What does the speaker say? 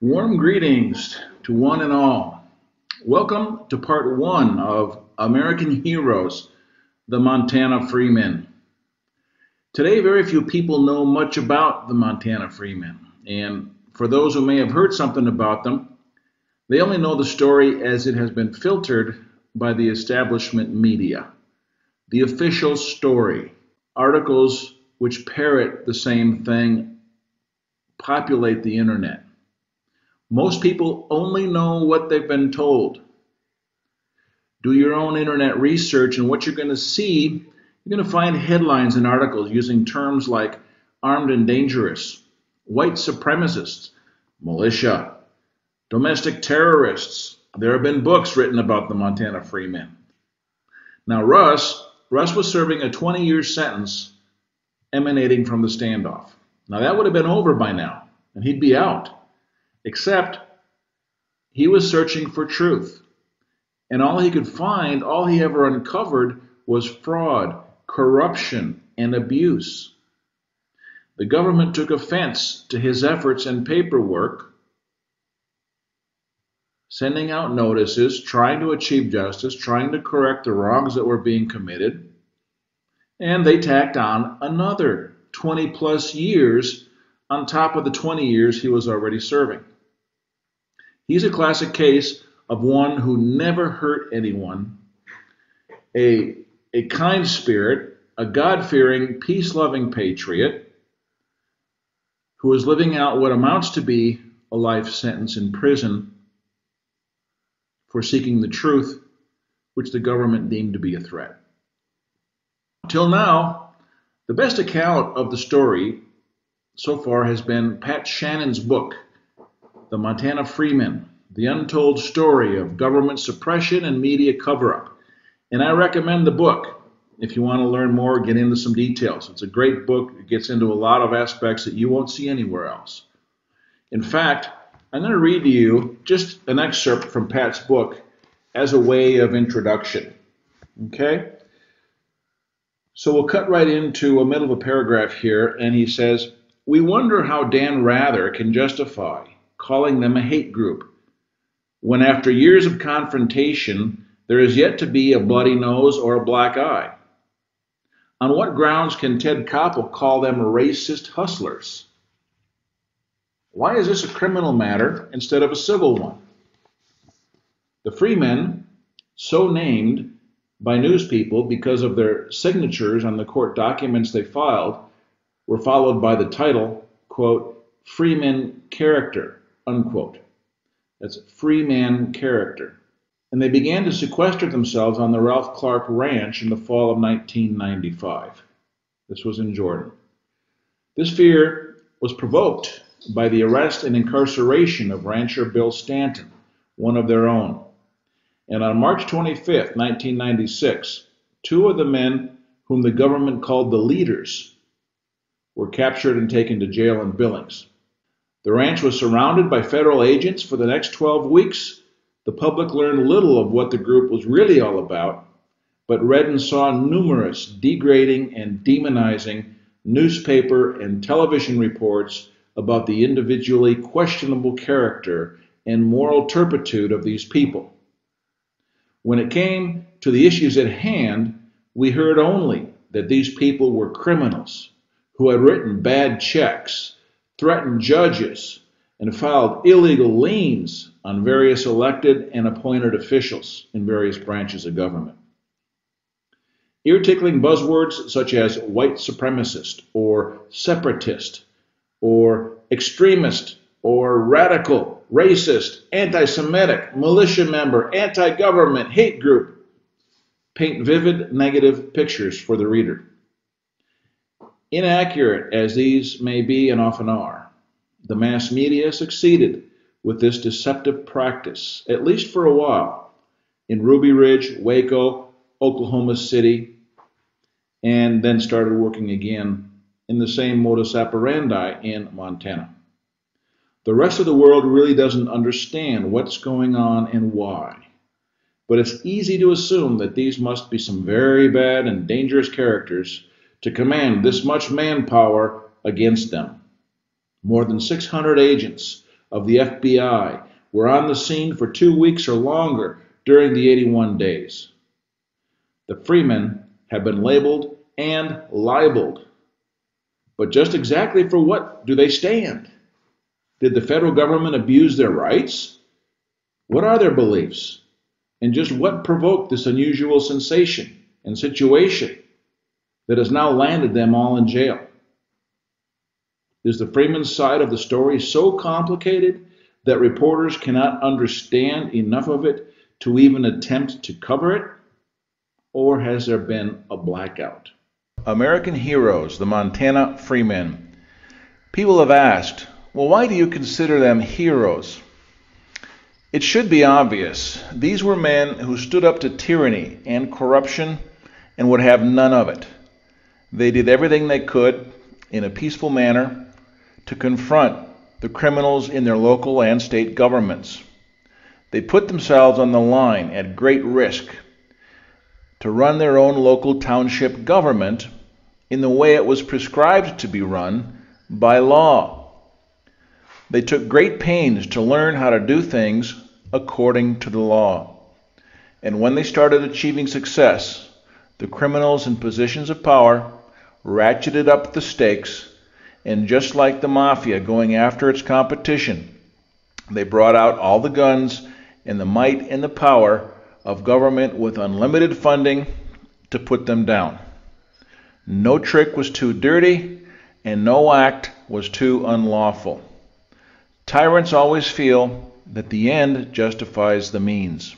Warm greetings to one and all. Welcome to part one of American Heroes, the Montana Freemen. Today, very few people know much about the Montana Freemen, and for those who may have heard something about them, they only know the story as it has been filtered by the establishment media. The official story, articles which parrot the same thing, populate the internet. Most people only know what they've been told. Do your own internet research, and what you're going to see, you're going to find headlines and articles using terms like armed and dangerous, white supremacists, militia, domestic terrorists. There have been books written about the Montana Freemen. Now, Russ was serving a 20-year sentence emanating from the standoff. Now, that would have been over by now, and he'd be out. Except he was searching for truth. And all he could find, all he ever uncovered, was fraud, corruption, and abuse. The government took offense to his efforts and paperwork, sending out notices, trying to achieve justice, trying to correct the wrongs that were being committed. And they tacked on another 20 plus years on top of the 20 years he was already serving. He's a classic case of one who never hurt anyone, a kind spirit, a God-fearing, peace-loving patriot who is living out what amounts to be a life sentence in prison for seeking the truth, which the government deemed to be a threat. Till now, the best account of the story so far has been Pat Shannon's book, The Montana Freemen, The Untold Story of Government Suppression and Media Cover-Up. And I recommend the book if you want to learn more, get into some details. It's a great book. It gets into a lot of aspects that you won't see anywhere else. In fact, I'm going to read to you just an excerpt from Pat's book as a way of introduction. Okay? So we'll cut right into a middle of a paragraph here, and he says, "We wonder how Dan Rather can justify calling them a hate group, when after years of confrontation, there is yet to be a bloody nose or a black eye. On what grounds can Ted Koppel call them racist hustlers? Why is this a criminal matter instead of a civil one? The Freemen, so named by news people because of their signatures on the court documents they filed, were followed by the title, quote, Freeman character, unquote. That's Freeman character. And they began to sequester themselves on the Ralph Clark Ranch in the fall of 1995. This was in Jordan. This fear was provoked by the arrest and incarceration of rancher Bill Stanton, one of their own. And on March 25th, 1996, two of the men whom the government called the leaders were captured and taken to jail in Billings. The ranch was surrounded by federal agents for the next 12 weeks. The public learned little of what the group was really all about, but read and saw numerous degrading and demonizing newspaper and television reports about the individually questionable character and moral turpitude of these people. When it came to the issues at hand, we heard only that these people were criminals who had written bad checks, threatened judges, and filed illegal liens on various elected and appointed officials in various branches of government. Ear-tickling buzzwords such as white supremacist or separatist or extremist or radical, racist, anti-Semitic, militia member, anti-government, hate group paint vivid negative pictures for the reader. Inaccurate as these may be and often are, the mass media succeeded with this deceptive practice, at least for a while, in Ruby Ridge, Waco, Oklahoma City, and then started working again in the same modus operandi in Montana. The rest of the world really doesn't understand what's going on and why, but it's easy to assume that these must be some very bad and dangerous characters to command this much manpower against them. More than 600 agents of the FBI were on the scene for 2 weeks or longer during the 81 days. The Freemen have been labeled and libeled. But just exactly for what do they stand? Did the federal government abuse their rights? What are their beliefs? And just what provoked this unusual sensation and situation that has now landed them all in jail? Is the Freemen's side of the story so complicated that reporters cannot understand enough of it to even attempt to cover it? Or has there been a blackout? American heroes, the Montana Freemen. People have asked, well, why do you consider them heroes? It should be obvious. These were men who stood up to tyranny and corruption and would have none of it. They did everything they could in a peaceful manner to confront the criminals in their local and state governments. They put themselves on the line at great risk to run their own local township government in the way it was prescribed to be run by law. They took great pains to learn how to do things according to the law. And when they started achieving success, the criminals in positions of power ratcheted up the stakes, and just like the mafia going after its competition, they brought out all the guns and the might and the power of government with unlimited funding to put them down. No trick was too dirty, and no act was too unlawful. Tyrants always feel that the end justifies the means.